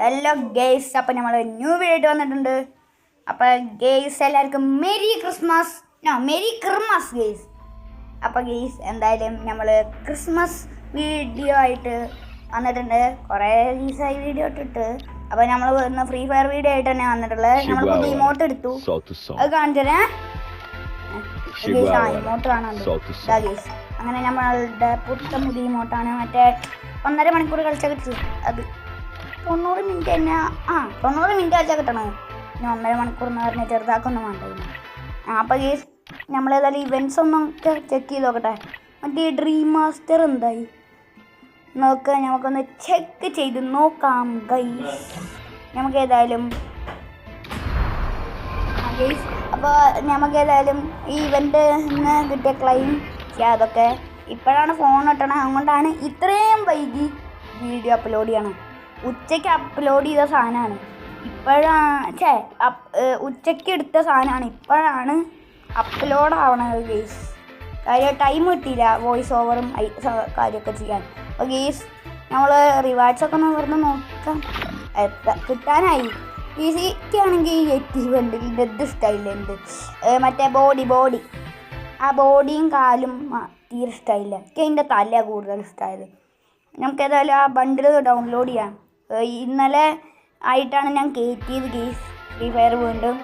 Hello guys, അപ്പം നമ്മൾ new video ആയിട്ട് വന്നിട്ടുണ്ട്. അപ്പം ഗെയ്സ് എല്ലാവർക്കും മെരി ക്രിസ്മസ് ഗെയ്സ്. അപ്പം ഗെയ്സ് എന്തായാലും നമ്മൾ ക്രിസ്മസ് വീഡിയോ ആയിട്ട് വന്നിട്ടുണ്ട്. കുറേ ദിവസമായി വീഡിയോ ഇട്ടിട്ട്. അപ്പം നമ്മൾ ഇന്ന് ഫ്രീ ഫയർ വീഡിയോ ആയിട്ട് തന്നെ വന്നിട്ടുള്ളത്. നമ്മൾ പുതിയ ഇമോട്ട് എടുത്തു, അത് കാണിച്ചു തരാം ഗെയ്സ്. ആ ഇമോട്ട് കാണാനുണ്ട് ഗെയ്സ്. അങ്ങനെ നമ്മളുടെ പുതിയ ഇമോട്ടാണ്. മറ്റേ 1.5 മണിക്കൂർ കളിച്ചാൽ കിട്ടും. അത് 90 മിനിറ്റ് തന്നെ. 90 മിനിറ്റ് കളിച്ചാൽ കിട്ടണം. പിന്നെ 1.5 മണിക്കൂർ എന്ന് പറഞ്ഞാൽ ചെറുതാക്കൊന്നും വേണ്ട. അപ്പോൾ ഗെയ്സ് നമ്മളേതായാലും ഇവൻറ്റ്സ് ഒന്നും ഒക്കെ ചെക്ക് ചെയ്ത് നോക്കട്ടെ. മറ്റേ ഡ്രീം മാസ്റ്റർ എന്തായി നോക്കുക, നമുക്കൊന്ന് ചെക്ക് ചെയ്ത് നോക്കാം ഗെയ്സ്. നമുക്ക് ഏതായാലും ഗെയ്സ് അപ്പോൾ നമുക്കേതായാലും ഈ ഇവൻ്റ് നിന്ന് കിട്ടിയ ക്ലെയിം ചെയ്യാം. അതൊക്കെ ഇപ്പോഴാണ് ഫോൺ കിട്ടണം, അതുകൊണ്ടാണ് ഇത്രയും വൈകി വീഡിയോ അപ്ലോഡ് ചെയ്യണം. ഉച്ചയ്ക്ക് അപ്ലോഡ് ചെയ്ത സാധനമാണ് ഇപ്പോഴാണ്, ഉച്ചയ്ക്ക് എടുത്ത സാധനമാണ് ഇപ്പോഴാണ് അപ്ലോഡ് ആവണത് ഗെയ്സ്. കാര്യം ടൈം കിട്ടിയില്ല വോയിസ് ഓവറും കാര്യമൊക്കെ ചെയ്യാൻ. അപ്പോൾ ഗെയ്സ് നമ്മൾ റിവാർഡ്സൊക്കെ ഒന്ന് വെറുതെ നോക്കാം. കിട്ടാനായി ഈസിക്കാണെങ്കിൽ 80 ബണ്ടിലിൻ്റെ ഇത് ഇഷ്ടമായില്ല. എന്ത് മറ്റേ ബോഡി ആ ബോഡിയും കാലും തീരെ ഇഷ്ടമായില്ല. എനിക്ക് അതിൻ്റെ തല കൂടുതൽ ഇഷ്ടമായത്. നമുക്ക് ഏതായാലും ആ ബണ്ടിൽ ഡൗൺലോഡ് ചെയ്യാം. ഇന്നലെ ആയിട്ടാണ് ഞാൻ കയറ്റിയത് ഗെയ്സ്. ഫ്രീ ഫയർ വീണ്ടും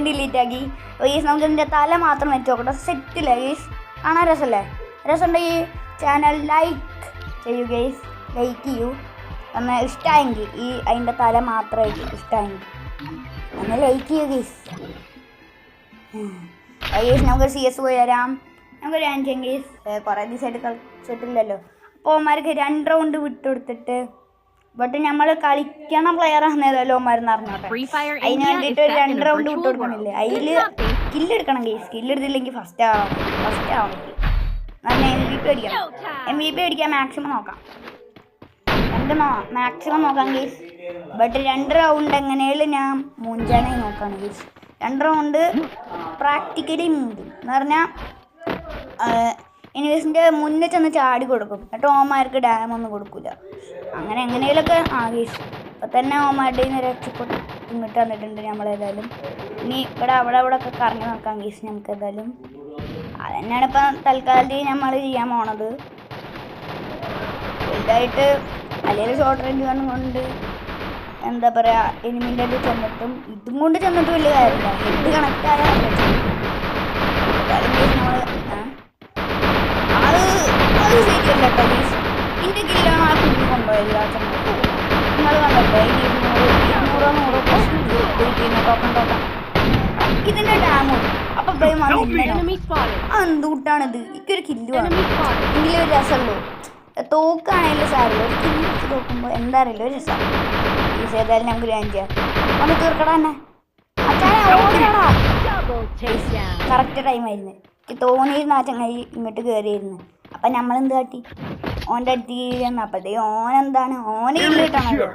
ഡിലീറ്റ് ആക്കി. ഗെയ്സ് നമുക്ക് ഇതിൻ്റെ തല മാത്രം വെച്ച് നോക്കട്ടെ. സെറ്റില്ല ഗെയ്സ്, കാണാൻ രസമുണ്ടെങ്കിൽ ചാനൽ ലൈക്ക് ചെയ്യൂ ഗെയ്സ്. ലൈക്ക് ചെയ്യൂ ഒന്ന് ഇഷ്ടമായെങ്കിൽ. ഈ അതിൻ്റെ തല മാത്രമായിട്ട് ഇഷ്ടമായെങ്കിൽ ഒന്ന് ലൈക്ക് ചെയ്യൂ ഗെയ്സ്. ഗെയ്സ് നമുക്കൊരു CS പോയി തരാം. നമുക്കൊരു ആൻഷൻ ഗെയ്സ്. കുറേ ദിവസമായിട്ട് കളിച്ചിട്ടില്ലല്ലോ. അപ്പോൾ അവന്മാർക്ക് 2 റൗണ്ട് വിട്ടുകൊടുത്തിട്ട്, ബട്ട് നമ്മൾ കളിക്കണ പ്ലെയർ ആണെന്നേതല്ലോ അവന്മാരെന്ന് അറിഞ്ഞോട്ടെ. അതിന് വേണ്ടിയിട്ട് ഒരു 2 റൗണ്ട് വിട്ട് കൊടുക്കണില്ലേ. അതിൽ സ്കില്ലെടുക്കണം ഗെയ്സ്. സ്കില്ലെടുത്തില്ലെങ്കിൽ ഫസ്റ്റ് ആവാം. നല്ല MVP അടിക്കാൻ മാക്സിമം നോക്കാം. മാക്സിമം നോക്കാം ഗെയ്സ്. ബട്ട് 2 റൗണ്ട് എങ്ങനെയാലും ഞാൻ മൂഞ്ചാനായി നോക്കാം ഗെയ്സ്. 2 റൗണ്ട് പ്രാക്ടിക്കലി മൂഞ്ചും എന്ന് പറഞ്ഞാൽ എനിവേസിൻ്റെ മുന്നേ ചെന്ന് ചാടി കൊടുക്കും. എന്നിട്ട് ഓമാർക്ക് ഡാമൊന്നും കൊടുക്കില്ല. അങ്ങനെ എങ്ങനെയൊക്കെ ഗെയ്സ് ഇപ്പം തന്നെ ഓമാരുടെ നിന്ന് രക്ഷപ്പെട്ട് ഇങ്ങോട്ട് വന്നിട്ടുണ്ട്. നമ്മളേതായാലും ഇനി അവിടെ ഒക്കെ കറങ്ങി നോക്കാം ഗെയ്സ്. നമുക്ക് ഏതായാലും അതന്നെയാണ് ഇപ്പം തൽക്കാലത്തിൽ നമ്മൾ ചെയ്യാൻ പോണത്. വലുതായിട്ട് അല്ലെങ്കിൽ ഷോർട്ട് റേഞ്ച് കൊണ്ട് എന്താ പറയുക, എനിമിൻ്റെ അത് ചെന്നിട്ടും ഇതും കൊണ്ട് ചെന്നിട്ടും വലിയ കാര്യമില്ല. ഹെഡ് കണക്റ്റായ നമ്മൾ അത് ശരിയല്ല കേട്ടോ ഗെയ്സ്. ഇതിൻ്റെ കില്ലാണ് ആ കുഞ്ഞു കൊണ്ടുപോയത്. ആ ചെന്നിട്ട് നിങ്ങൾ കണ്ടല്ലോ 200 ടോക്കൺ ഇതിൻ്റെ ഡാമും. അപ്പം എന്തുകൂട്ടാണിത്? എനിക്കൊരു കില്ല് വേണം, എങ്കിലും ഒരു രസമുള്ളൂ. തോക്കാണെങ്കിലും സാറില്ല, ഒരു കില്ല് വെച്ച് തോക്കുമ്പോൾ എന്താ അറിയില്ല, ഒരു രസമാണ്. ഈ ഏതായാലും ഞങ്ങൾക്ക് ഞാൻ ചെയ്യാം. ഒന്ന് തീർക്കടാ തന്നെ. ഓടിക്കടാ. കറക്റ്റ് ടൈമായിരുന്നു. എനിക്ക് തോന്നിയിരുന്ന ആ ചങ്ങായി ഇങ്ങോട്ട് കയറിയിരുന്നു. അപ്പം നമ്മളെന്ത് കാട്ടി, ഓൻ്റെ അടുത്ത് ചെന്ന് അപ്പോഴത്തേക്ക് ഓനെന്താണ് ഓനെ കില്ല് കിട്ടണമല്ലോ.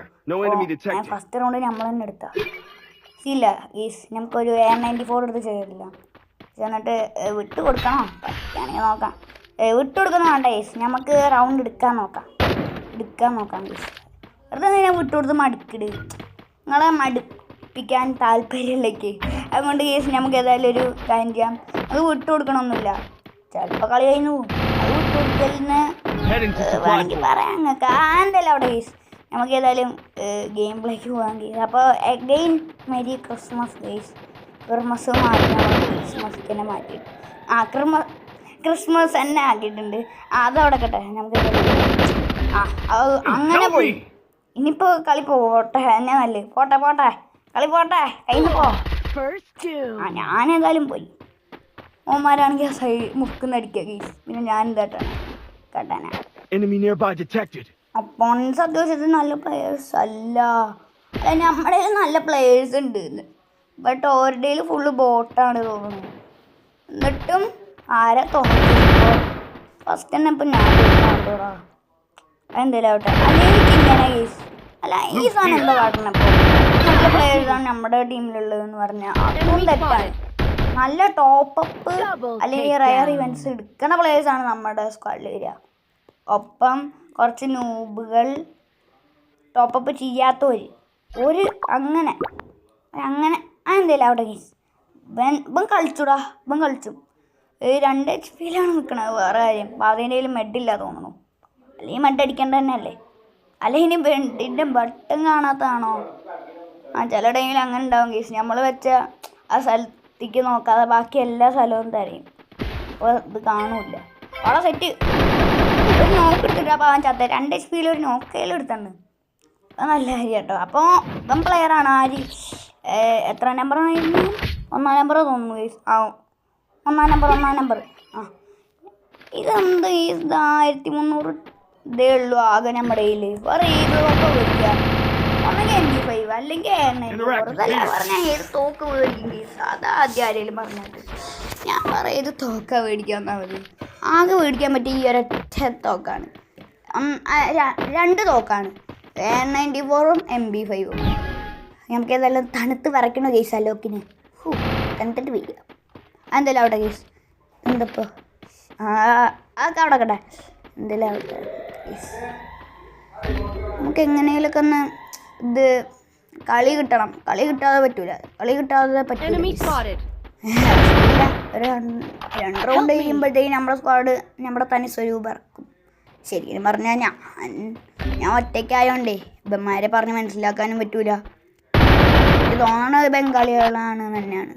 ഫസ്റ്റ് റൗണ്ട് നമ്മൾ തന്നെ എടുത്താ ഇല്ല ഗെയ്സ്. നമുക്കൊരു AR-94 എടുത്ത് ചെയ്തിട്ടില്ല. എന്നിട്ട് വിട്ട് കൊടുക്കണോ? പറ്റുകയാണെങ്കിൽ നോക്കാം. വിട്ട് കൊടുക്കുന്ന വേണ്ട ഗെയ്സ്. നമുക്ക് റൗണ്ട് എടുക്കാൻ നോക്കാം ഗെയ്സ്. വെറുതെ ഞാൻ വിട്ട് കൊടുത്ത് മടുക്കിട്. നിങ്ങളെ മടുപ്പിക്കാൻ താല്പര്യമില്ലേക്ക്. അതുകൊണ്ട് ഗെയ്സ് നമുക്ക് ഏതായാലും ഒരു കാര്യം ചെയ്യാം. അത് വിട്ട് കൊടുക്കണമൊന്നുമില്ല. ചിലപ്പോൾ കളി കഴിഞ്ഞു പോകും. അത് വിട്ട് കൊടുക്കലിന് വേണമെങ്കിൽ പറയാം നിങ്ങൾക്ക് എന്തായാലും അവിടെ ഗെയ്സ്. നമുക്ക് ഏതായാലും ഗെയിം പ്ലേക്ക് പോകാൻ ഗെയ്സ്. അപ്പോൾ again merry Christmas guys. Christmas മാറ്റി, ക്രിസ്മസ് തന്നെ മാറ്റിയിട്ട് ക്രിസ്മസ് തന്നെ ആക്കിയിട്ടുണ്ട്. അതവിടെ കേട്ടെ. നമുക്ക് അങ്ങനെ പോയി. ഇനിയിപ്പോൾ കളി പോട്ടെ എന്നെ നല്ല പോട്ടെ കളി പോട്ടെ കഴിഞ്ഞു പോ. ഞാനേതായാലും പോയി. ഓന്മാരാണെങ്കിൽ ആ സൈഡ് മുക്കുന്നടിക്കുക ഗെയ്സ്. പിന്നെ ഞാൻ എന്തായിട്ടാണ് കേട്ടാനാ. അപ്പോണൻസ് അത്യാവശ്യത്തിന് നല്ല പ്ലെയേഴ്സ് അല്ല, നമ്മുടെ നല്ല പ്ലെയേഴ്സ് ഉണ്ട്. ബട്ട് ഓരുടെ ഫുള്ള് ബോട്ടാണ് തോന്നുന്നത്. എന്നിട്ടും ആരാ തോന്നുന്നു ഫസ്റ്റ് തന്നെ ഇപ്പം ഞാൻ തോന്നുന്നോടാ. അതെന്തായാലും ആവട്ടെ. അല്ലെങ്കിൽ ഇങ്ങനെ ഗെയ്സ്. അല്ല ഈ സാധനം എന്താ കാട്ടണം? ഇപ്പോൾ നല്ല പ്ലെയേഴ്സാണ് നമ്മുടെ ടീമിലുള്ളതെന്ന് പറഞ്ഞാൽ അതും തെറ്റാണ്. നല്ല ടോപ്പപ്പ് അല്ലെങ്കിൽ റയർ ഇവൻറ്റ്സ് എടുക്കുന്ന പ്ലെയേഴ്സാണ് നമ്മുടെ സ്ക്വാഡിൽ വരിക. ഒപ്പം കുറച്ച് നൂബുകൾ ടോപ്പപ്പ് ചെയ്യാത്തവർ ഒരു അങ്ങനെ എന്തേലും അവിടെ ഗീസ് ഇവൻ കളിച്ചുടാ, ഇവൻ കളിച്ചു. 2 HP നിൽക്കണത്. വേറെ കാര്യം പാതിൻ്റെ കയ്യിൽ മെഡില്ല തോന്നുന്നു. അല്ലെങ്കിൽ മെഡ് അടിക്കേണ്ട തന്നെ അല്ലേ? അല്ലെങ്കിൽ ഇനി വെണ്ടിൻ്റെ ബട്ടൺ കാണാത്തതാണോ? ചില ടൈമിൽ അങ്ങനെ ഉണ്ടാവും ഗീസ്. നമ്മൾ വെച്ച ആ സ്ഥലത്തേക്ക് നോക്കാതെ ബാക്കി എല്ലാ സ്ഥലവും തരയും. അപ്പോൾ ഇത് കാണൂല. അവിടെ സെറ്റ് ഒരു നോക്ക് എടുത്തിട്ടാ പാവൻ ചത്ത. 2 HP ഒരു നോക്കയിലും എടുത്തുണ്ട്. അത് നല്ല കാര്യം കേട്ടോ. അപ്പോൾ ഇവൻ പ്ലെയറാണ്. ആര് എത്ര നമ്പറായിരുന്നു? 1-ാം നമ്പർ തോന്നുന്നു ഗീസ്. ആ 1-ാം നമ്പർ. ആ ഇതെന്ത് ഗീസ്? 1300 ഇതേ ഉള്ളൂ ആകെ നമ്മുടെ കയ്യിൽ. വേറെ ഏതൊക്കെ മേടിക്കാം. ഒന്നെങ്കിൽ MP5 അല്ലെങ്കിൽ അതല്ല പറഞ്ഞാൽ ഏത് തോക്ക് മേടിക്കും ഗീസ്. അതാ ആദ്യം ആരെങ്കിലും പറഞ്ഞത്. ഞാൻ പറയത് തോക്ക മേടിക്കാമെന്നാൽ മതി. ആകെ മേടിക്കാൻ പറ്റിയ ഈ ഒരൊറ്റ തോക്കാണ്. 2 തോക്കാണ്, A94ഉം MP5ഉം. നമുക്ക് ഏതായാലും തണുത്ത് വരയ്ക്കണോ ഗീസ്? അലോക്കിന് തണുത്തിട്ട് വീഴുക. അതെന്തായാലും അവിടെ ഗീസ്. എന്തപ്പോൾ അതൊക്കെ അവിടെ കട്ടെ. എന്തെല്ലാം അവിടെ ഗീസ്. നമുക്ക് എങ്ങനെയൊക്കെ ഒന്ന് ഇത് കളി കിട്ടണം. കളി കിട്ടാതെ പറ്റൂല. ഒരു 2 റൗണ്ട് കഴിയുമ്പോഴത്തേക്കും നമ്മുടെ സ്ക്വാഡ് നമ്മുടെ തനി സ്വരൂപം ഇറക്കും. ശരിക്കും പറഞ്ഞാൽ ഞാൻ ഒറ്റയ്ക്കായോണ്ടേ ഇവന്മാരെ പറഞ്ഞ് മനസ്സിലാക്കാനും പറ്റൂല. എനിക്ക് തോന്നണത് ബംഗാളികളാണ് തന്നെയാണ്.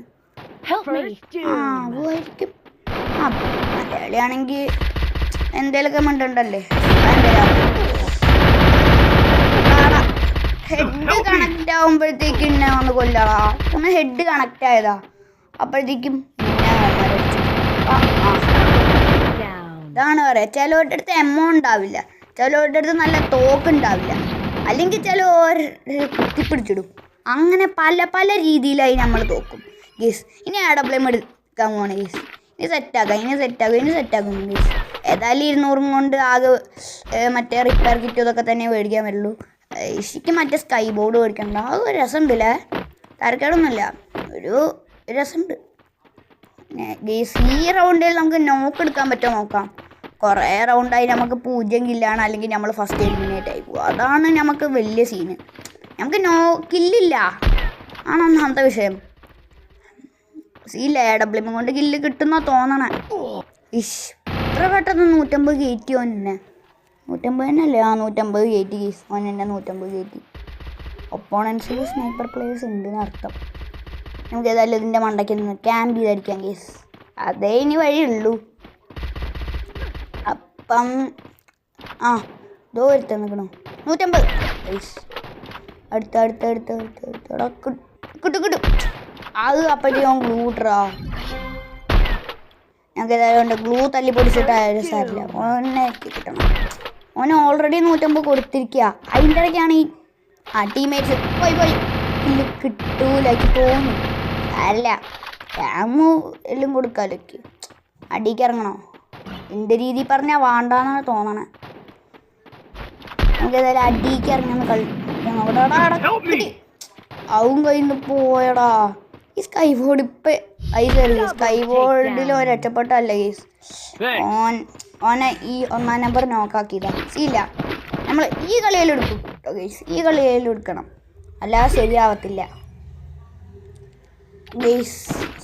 മലയാളിയാണെങ്കിൽ എന്തേലൊക്കെ മിണ്ടല്ലേ. ഹെഡ് കണക്റ്റ് ആകുമ്പോഴത്തേക്കും എന്നെ ഒന്ന് കൊല്ലടാ. ഒന്ന് ഹെഡ് കണക്റ്റ് ആയതാ അപ്പോഴത്തേക്കും ഇതാണ് പറയാ. ചിലവരുടെ അടുത്ത് എമ്മോ ഉണ്ടാവില്ല, ചിലവരുടെ അടുത്ത് നല്ല തോക്കുണ്ടാവില്ല, അല്ലെങ്കിൽ ചിലവർ കുത്തിപ്പിടിച്ചിടും. അങ്ങനെ പല രീതിയിലായി നമ്മൾ തോക്കും ഗീസ്. ഇനി AWM എടുക്കാൻ പോവാണ് ഗീസ്. ഇനി സെറ്റാക്കും ഗീസ്. ഏതായാലും 200 കൊണ്ട് ആകെ മറ്റേ റിപ്പയർ കിറ്റും ഇതൊക്കെ തന്നെ മേടിക്കാൻ പറ്റുള്ളൂ. ഇഷിക്ക് മറ്റേ സ്കൈ ബോർഡ് മേടിക്കണ്ട. അത് ഒരു രസമുണ്ടല്ലേ, തരക്കേടൊന്നുമില്ല, ഒരു രസമുണ്ട് ഗീസ്. ഈ റൗണ്ടിൽ നമുക്ക് നോക്ക് എടുക്കാൻ പറ്റുമോ നോക്കാം. കുറേ റൗണ്ടായി നമുക്ക് 0 കില്ലാണ്, അല്ലെങ്കിൽ നമ്മൾ ഫസ്റ്റ് എലിമിനേറ്റ് ആയി പോകും. അതാണ് നമുക്ക് വലിയ സീന്. നമുക്ക് കില്ലില്ല ആണ് ഒന്നാമത്തെ വിഷയം. AWM കൊണ്ട് കില്ല് കിട്ടുന്ന തോന്നണേ. ഇത്ര പെട്ടെന്ന് 150 കയറ്റി ഓനെ. 150 തന്നെയല്ലേ? 150 കയറ്റി ഗീസ്. ഓനെന്നെ 150 കയറ്റി. ഒപ്പോണൻസിൽ സ്നൈപ്പർ പ്ലേയേഴ്സ് ഉണ്ടെന്ന് അർത്ഥം. നമുക്ക് ഏതായാലും ഇതിൻ്റെ മണ്ടയ്ക്ക് നിന്ന് ക്യാമ്പ് ചെയ്തടിക്കാം ഗീസ്. അതേ ഇനി വഴിയുള്ളൂ. അപ്പം ഇതോ എടുത്ത് നിൽക്കണോ? 150 ഗീസ്. അടുത്ത കിട്ടും. അത് അപ്പോഴത്തേക്കും ഗ്ലൂ ഇട്ടറാ. ഞങ്ങൾക്ക് ഏതായാലും ഗ്ലൂ തല്ലി പൊടിച്ചിട്ടായാലും സാരില്ല. ഓനെ കിട്ടണം. ഓന് ഓൾറെഡി 150 കൊടുത്തിരിക്കുക. അതിൻ്റെ ഇടയ്ക്കാണ് ഈ ടീംമേറ്റ്സ് പോയി കിട്ടൂലേക്ക് തോന്നി. അല്ല ക്യാമു എല്ലാം കൊടുക്കാലൊക്കെ. അടിക്ക് ഇറങ്ങണോ? എൻ്റെ രീതി പറഞ്ഞാൽ വേണ്ടാന്നാണ് തോന്നണേ. നമുക്ക് ഏതായാലും അടിക്ക് ഇറങ്ങുന്ന കളിക്കണം. അവൻ കയ്യിൽ നിന്ന് പോയടാ. ഈ സ്കൈ ബോർഡ് സ്കൈ ബോർഡിൽ ഒരൊറ്റപ്പെട്ടല്ല ഗീസ്. ഓനെ ഈ 1-ാം നമ്പർ നോക്കാക്കിയതാ. ഇല്ല, നമ്മൾ ഈ കളിയിലെടുക്കും കേട്ടോ ഗീസ്. ഈ കളിയിലെടുക്കണം, അല്ലാതെ ശരിയാവത്തില്ല ഗീസ്.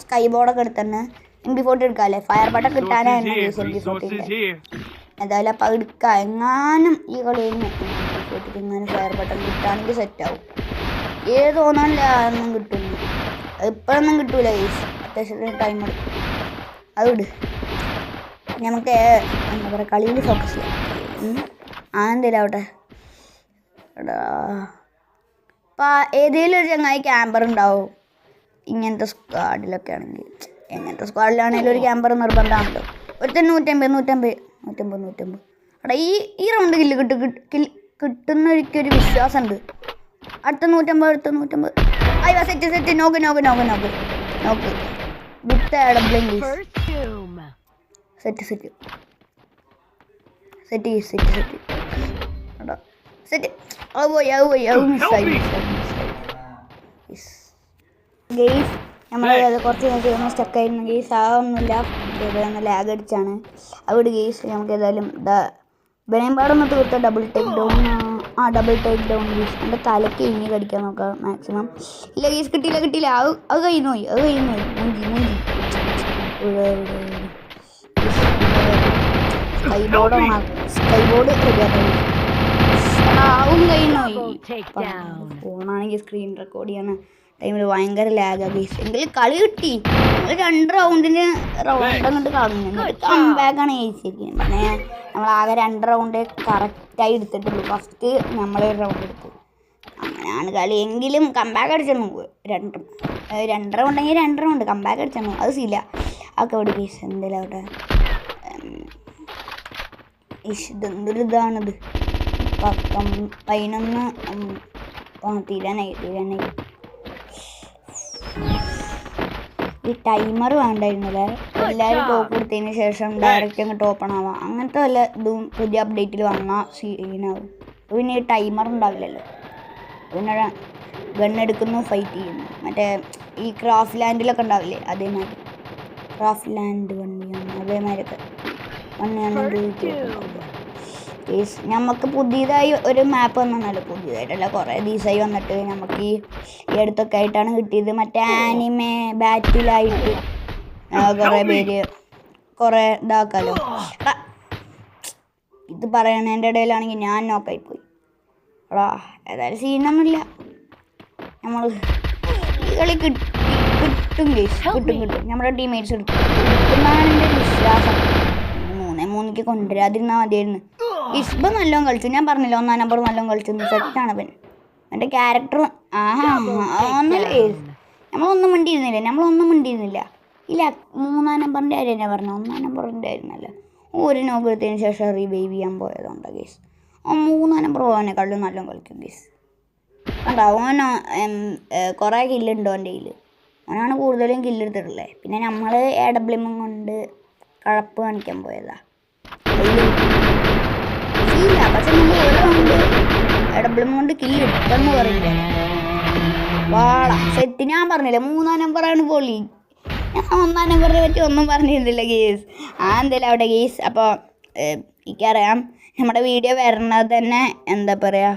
സ്കൈ ബോർഡൊക്കെ എടുത്തന്നെ MP40 എടുക്കാമല്ലേ? ഫയർ ബട്ടൺ കിട്ടാനായിരുന്നു ഗീസ് MP40. ഏതായാലും അപ്പം എടുക്കാം. എങ്ങാനും ഈ കളിയിൽ നിന്ന് MP40 എങ്ങാനും ഫയർ ബട്ടൺ കിട്ടുകയാണെങ്കിൽ സെറ്റാവും. ഏത് തോന്നാനില്ല ഒന്നും കിട്ടുന്നു. ഇപ്പോഴൊന്നും കിട്ടൂല ഗീസ്. അത്യാവശ്യം ടൈം എടുക്കും. അതുകൊണ്ട് നമുക്ക് എന്താ പറയുക, കളിയിൽ ഫോക്കസ് ചെയ്യാം. എന്തേലും ആവട്ടെ. അപ്പം ഏതെങ്കിലും ഒരു ചങ്ങായി ക്യാമ്പർ ഉണ്ടാവും ഇങ്ങനത്തെ സ്ക്വാഡിലൊക്കെ ആണെങ്കിൽ. എങ്ങനത്തെ സ്ക്വാഡിലാണെങ്കിലും ഒരു ക്യാമ്പർ നിർബന്ധമാണല്ലോ. ഒരുത്തൻ 150 അവിടെ ഈ റൗണ്ട് കിട്ടുന്ന എനിക്കൊരു വിശ്വാസമുണ്ട്. അടുത്ത 150 അയ്യോ സെറ്റ് നോക്ക് വിത്ത് AWM സെറ്റ് അത് പോയി മിസ്സായി. ഗെയ്സ് നമ്മൾ കുറച്ച് ഒന്ന് സ്റ്റക്കായിരുന്നു ഗെയ്സ്. ആവുന്നില്ല, ലാഗ് അടിച്ചാണ് അവിടെ ഗെയ്സ്. നമുക്ക് ഏതായാലും ബനേമ്പാടൊന്ന് തീർത്ത ഡബിൾ ടേക്ക് ഡൗൺ ആ ഡബിൾ ടേക്ക് ഡൗൺ ഗീസ്. എൻ്റെ തലയ്ക്ക് ഇനി കടിക്കാൻ നോക്കാം മാക്സിമം. ഇല്ല ഗീസ്, കിട്ടിയില്ല. അത് കഴിയുന്നു പോയി. മൂഞ്ചി സ്കൈ ബോർഡ് റെഡിയാക്കാം. ആവും കഴിയുന്നു പോയി. ഫോണാണെങ്കിൽ സ്ക്രീൻ റെക്കോർഡ് ചെയ്യണ ടൈമിൽ ഭയങ്കര ലാഗാണ് ഗീസ്. എങ്കിലും കളി കിട്ടി. 2 റൗണ്ടിന് അങ്ങോട്ട് കളഞ്ഞു. എന്നിട്ട് കംബാക്കാണ് ജയിച്ചിരിക്കുന്നത്. പിന്നെ നമ്മളാകെ 2 റൗണ്ട് കറക്റ്റായി എടുത്തിട്ടുള്ളൂ. ഫസ്റ്റ് നമ്മളൊരു റൗണ്ട് എടുത്തു. അങ്ങനെയാണ് കളി. എങ്കിലും കംബാക്ക് അടിച്ചു. 2 റൗണ്ടെങ്കിൽ 2 റൗണ്ട് കംബാക്ക് അടിച്ചു. അത് സീല ഒക്കെ ഇവിടെ ഗീസ്. എന്തെങ്കിലും അവിടെ ഇതെന്തൊരു ഇതാണിത്. 11 തീരാനായി. ഈ ടൈമർ വേണ്ടായിരുന്നല്ലേ. എല്ലാവരും ടോപ്പ് കൊടുത്തതിന് ശേഷം ഡയറക്റ്റ് അങ്ങോട്ട് ഓപ്പൺ ആവാം. അങ്ങനത്തെ വല്ല ഇതും പുതിയ അപ്ഡേറ്റിൽ വന്ന സീനാവും. പിന്നെ ഈ ടൈമർ ഉണ്ടാവില്ലല്ലോ. പിന്നെ ഗണ്ണെടുക്കുന്നു, ഫൈറ്റ് ചെയ്യുന്നു. മറ്റേ ഈ ക്രാഫ്റ്റ് ലാൻഡിലൊക്കെ ഉണ്ടാവില്ലേ, അതേമാതിരി. ക്രാഫ്റ്റ് ലാൻഡ് വണ്ടിയാണ് അതേമാതിരിയൊക്കെ നമുക്ക് പുതിയതായി ഒരു മാപ്പ് വന്നല്ലോ. പുതിയതായിട്ടല്ല, കുറേ ദിവസമായി വന്നിട്ട്. നമുക്ക് ഈ അടുത്തൊക്കെ ആയിട്ടാണ് കിട്ടിയത്. മറ്റേ ആനിമേ ബാറ്റിലായിട്ട് കുറേ പേര് കുറേ ഇതാക്കാമല്ലോ. ഇത് പറയണതിൻ്റെ ഇടയിലാണെങ്കിൽ ഞാൻ നോക്കായിപ്പോയി. എടാ ഏതായാലും സീനൊന്നുമില്ല. നമ്മൾ ഈ കളി കിട്ടും. നമ്മുടെ ടീംമേറ്റ്സ് കിട്ടുമെന്നാണ് എൻ്റെ വിശ്വാസം. 3-3 കൊണ്ടുവരാതിരുന്നാൽ മതിയായിരുന്നു. ഇസ്ബ നല്ലോണം കളിച്ചു. ഞാൻ പറഞ്ഞില്ല 1-ാം നമ്പർ നല്ലോണം കളിച്ചു. സെറ്റാണ് അവൻ. എൻ്റെ ക്യാരക്ടർ ഒന്നല്ലേ. നമ്മളൊന്നും മിണ്ടിയിരുന്നില്ല. ഇല്ല 3-ാം നമ്പറിൻ്റെ കാര്യം ഞാൻ പറഞ്ഞു. 1-ാം നമ്പറിൻ്റെ ആയിരുന്നല്ലോ. ഒരു നോക്ക് എടുത്തതിന് ശേഷം റിവൈവ് ചെയ്യാൻ പോയതുകൊണ്ട് ഗേസ്. 3-ാം നമ്പർ പോകാനേക്കാളും നല്ലോണം കളിക്കും ഗേസ്. കണ്ടോ ഓനോ കുറേ കില്ലുണ്ടോ എൻ്റെ കയ്യിൽ. അവനാണ് കൂടുതലും കില്ലെടുത്തിട്ടുള്ളത്. പിന്നെ നമ്മൾ AWM കൊണ്ട് കഴപ്പ് കാണിക്കാൻ പോയതാ. പക്ഷെ നമ്മൾ ഒരു റൗണ്ട് AWM കൊണ്ട് കില്ലെടുത്തെന്ന് പറയില്ല. വാടാ സെറ്റ്. ഞാൻ പറഞ്ഞില്ല 3-ാം നമ്പറാണ് പൊളി. ഞാൻ 1-ാം നമ്പറിനെ പറ്റി ഒന്നും പറഞ്ഞിരുന്നില്ല ഗേസ്. എന്തായാലും അവിടെ ഗേസ്. അപ്പോൾ എനിക്കറിയാം നമ്മുടെ വീഡിയോ വരണത് തന്നെ എന്താ പറയുക,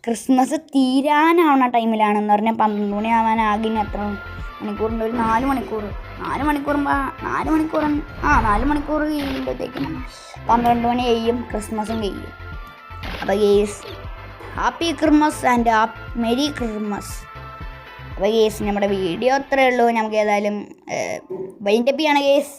ക്രിസ്മസ് തീരാനാവുന്ന ടൈമിലാണെന്ന് പറഞ്ഞാൽ 12 മണി ആവാനാകെ എത്ര മണിക്കൂറുണ്ട്? ഒരു 4 മണിക്കൂർ. 4 മണിക്കൂർ കഴിയുമ്പോഴത്തേക്കും 12 മണി കഴിയും, ക്രിസ്മസും കഴിയും. അപ്പോൾ guys happy Christmas and merry Christmas. അപ്പോൾ ഗേസ് നമ്മുടെ വീഡിയോ അത്രയേ ഉള്ളൂ. നമുക്ക് ഏതായാലും വൈൻഡപ്പ് ചെയ്യാണ് ഗേസ്.